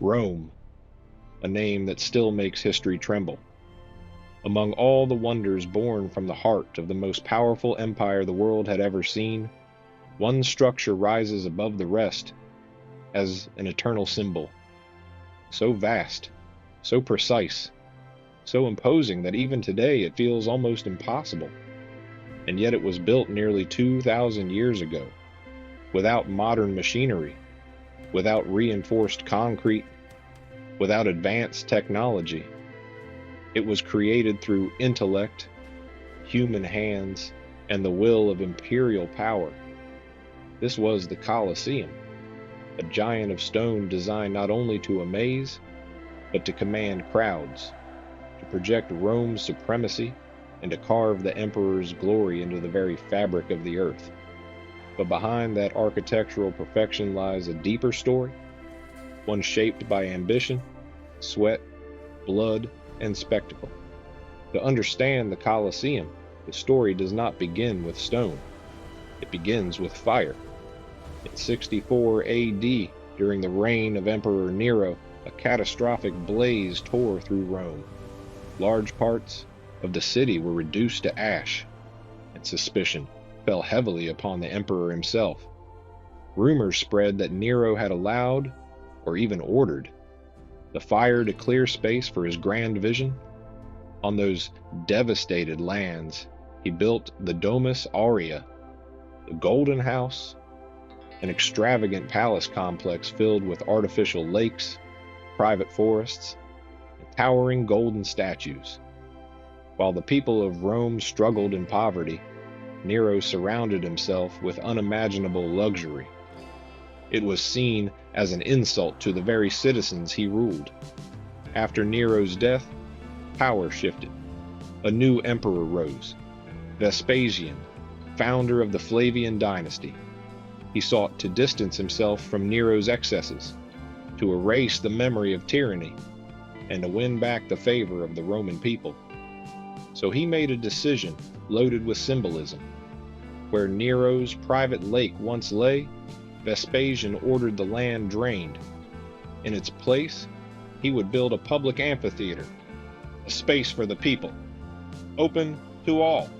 Rome, a name that still makes history tremble. Among all the wonders born from the heart of the most powerful empire the world had ever seen, one structure rises above the rest as an eternal symbol, so vast, so precise, so imposing that even today it feels almost impossible. And yet it was built nearly 2,000 years ago, without modern machinery, without reinforced concrete, without advanced technology. It was created through intellect, human hands, and the will of imperial power. This was the Colosseum, a giant of stone designed not only to amaze, but to command crowds, to project Rome's supremacy, and to carve the emperor's glory into the very fabric of the earth. But behind that architectural perfection lies a deeper story, one shaped by ambition, sweat, blood, and spectacle. To understand the Colosseum, the story does not begin with stone. It begins with fire. In 64 AD, during the reign of Emperor Nero, a catastrophic blaze tore through Rome. Large parts of the city were reduced to ash, and suspicion fell heavily upon the emperor himself. Rumors spread that Nero had allowed, or even ordered, the fire to clear space for his grand vision. On those devastated lands, he built the Domus Aurea, the Golden House, an extravagant palace complex filled with artificial lakes, private forests, and towering golden statues. While the people of Rome struggled in poverty, Nero surrounded himself with unimaginable luxury. It was seen as an insult to the very citizens he ruled. After Nero's death, power shifted. A new emperor rose, Vespasian, founder of the Flavian dynasty. He sought to distance himself from Nero's excesses, to erase the memory of tyranny, and to win back the favor of the Roman people. So he made a decision loaded with symbolism. Where Nero's private lake once lay, Vespasian ordered the land drained. In its place, he would build a public amphitheater, a space for the people, open to all.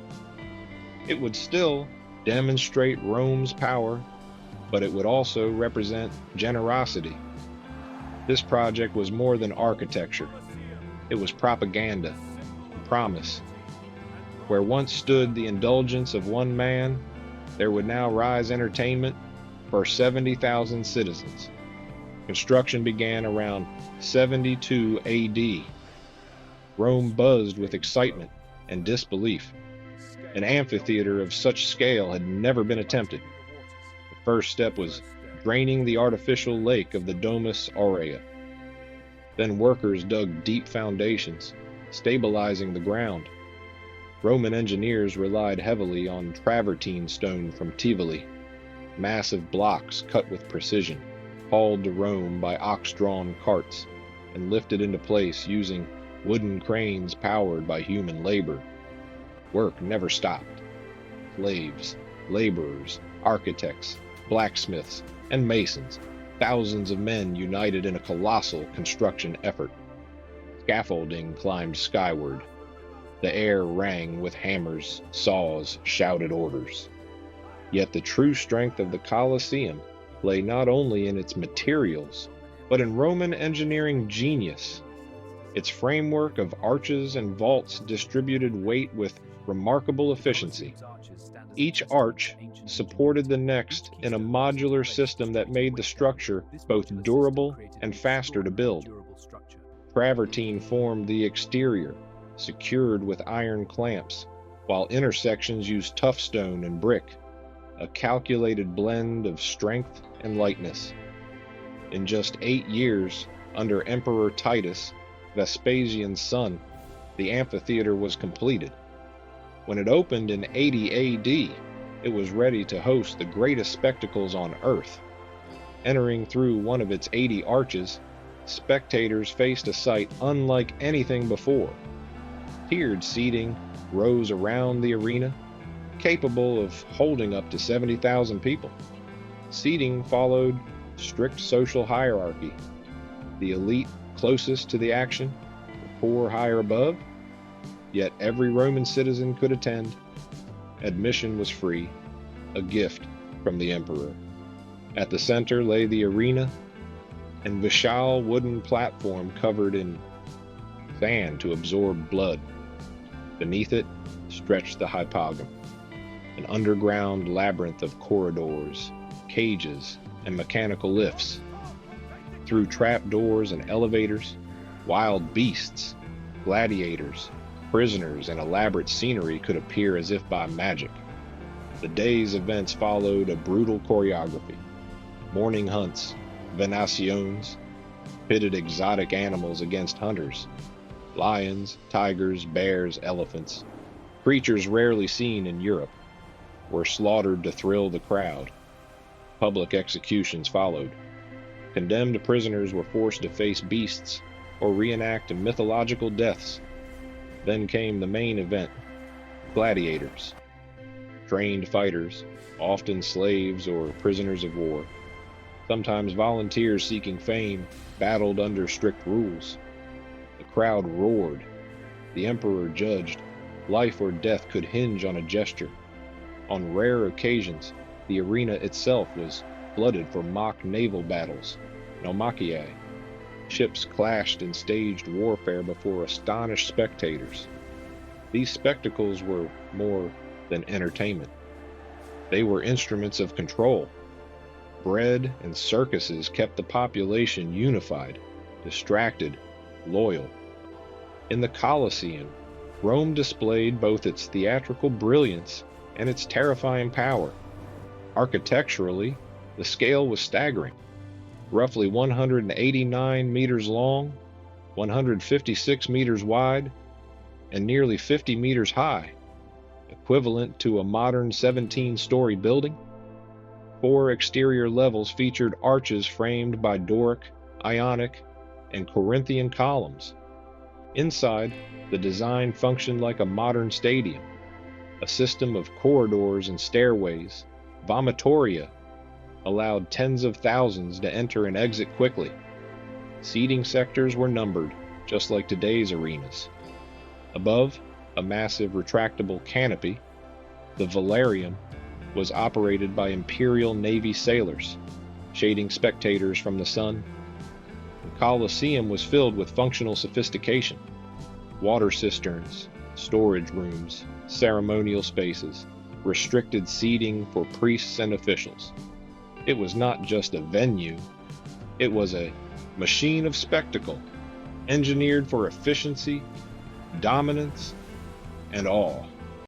It would still demonstrate Rome's power, but it would also represent generosity. This project was more than architecture. It was propaganda, promise. Where once stood the indulgence of one man, there would now rise entertainment for 70,000 citizens. Construction began around 72 AD. Rome buzzed with excitement and disbelief. An amphitheater of such scale had never been attempted. The first step was draining the artificial lake of the Domus Aurea. Then workers dug deep foundations, stabilizing the ground. Roman engineers relied heavily on travertine stone from Tivoli, massive blocks cut with precision, hauled to Rome by ox-drawn carts, and lifted into place using wooden cranes powered by human labor. Work never stopped. Slaves, laborers, architects, blacksmiths, and masons, thousands of men united in a colossal construction effort. Scaffolding climbed skyward. The air rang with hammers, saws, shouted orders. Yet the true strength of the Colosseum lay not only in its materials, but in Roman engineering genius. Its framework of arches and vaults distributed weight with remarkable efficiency. Each arch supported the next in a modular system that made the structure both durable and faster to build. Travertine formed the exterior, secured with iron clamps, while intersections used tough stone and brick, a calculated blend of strength and lightness. In just 8 years, under Emperor Titus, Vespasian's son, the amphitheater was completed. When it opened in 80 AD, it was ready to host the greatest spectacles on earth. Entering through one of its 80 arches, spectators faced a sight unlike anything before. Tiered seating rose around the arena, capable of holding up to 70,000 people. Seating followed strict social hierarchy. the elite closest to the action, the poor higher above, yet every Roman citizen could attend. Admission was free, a gift from the emperor. At the center lay the arena, and Vishal wooden platform covered in sand to absorb blood. Beneath it stretched the hypogam, an underground labyrinth of corridors, cages, and mechanical lifts. Through trapdoors and elevators, wild beasts, gladiators, prisoners, and elaborate scenery could appear as if by magic. The day's events followed a brutal choreography. Morning hunts, venaciones, pitted exotic animals against hunters. Lions, tigers, bears, elephants, creatures rarely seen in Europe, were slaughtered to thrill the crowd. Public executions followed. Condemned prisoners were forced to face beasts or reenact mythological deaths. Then came the main event, gladiators. Trained fighters, often slaves or prisoners of war, sometimes volunteers seeking fame, battled under strict rules. The crowd roared. The emperor judged. Life or death could hinge on a gesture. On rare occasions, the arena itself was flooded for mock naval battles, naumachiae. Ships clashed in staged warfare before astonished spectators. These spectacles were more than entertainment. They were instruments of control. Bread and circuses kept the population unified, distracted, loyal. In the Colosseum, Rome displayed both its theatrical brilliance and its terrifying power. Architecturally, the scale was staggering. Roughly 189 meters long, 156 meters wide, and nearly 50 meters high, equivalent to a modern 17-story building. 4 exterior levels featured arches framed by Doric, Ionic, and Corinthian columns. Inside, the design functioned like a modern stadium, a system of corridors and stairways. Vomitoria allowed tens of thousands to enter and exit quickly. Seating sectors were numbered, just like today's arenas. Above, a massive retractable canopy, the velarium was operated by Imperial Navy sailors, shading spectators from the sun. The Colosseum was filled with functional sophistication. Water cisterns, storage rooms, ceremonial spaces, restricted seating for priests and officials. It was not just a venue, it was a machine of spectacle, engineered for efficiency, dominance, and awe.